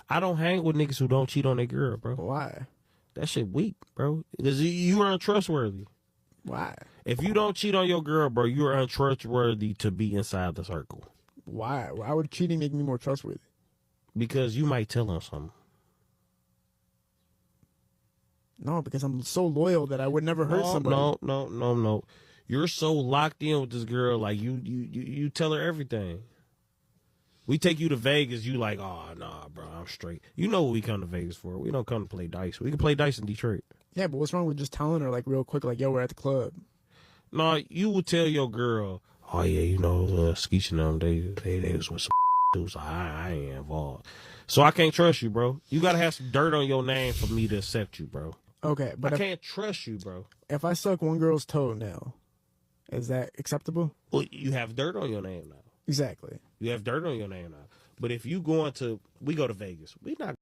I don't hang with niggas who don't cheat on their girl, bro. Why? That shit weak, bro. You are untrustworthy. Why? If you don't cheat on your girl, bro, you are untrustworthy to be inside the circle. Why? Why would cheating make me more trustworthy? Because you might tell her something. No, because I'm so loyal that I would never hurt somebody. No. You're so locked in with this girl, like you tell her everything. We take you to Vegas, you like, oh, nah, bro, I'm straight. You know what we come to Vegas for. We don't come to play dice. We can play dice in Detroit. Yeah, but what's wrong with just telling her, like, real quick, like, yo, we're at the club? No, you would tell your girl, oh, yeah, you know, Skeesh and them, they was with some dudes. I ain't involved. So I can't trust you, bro. You got to have some dirt on your name for me to accept you, bro. Okay, but I can't trust you, bro. If I suck one girl's toenail, is that acceptable? Well, you have dirt on your name now. Exactly. You have dirt on your name now. But if we go to Vegas, we not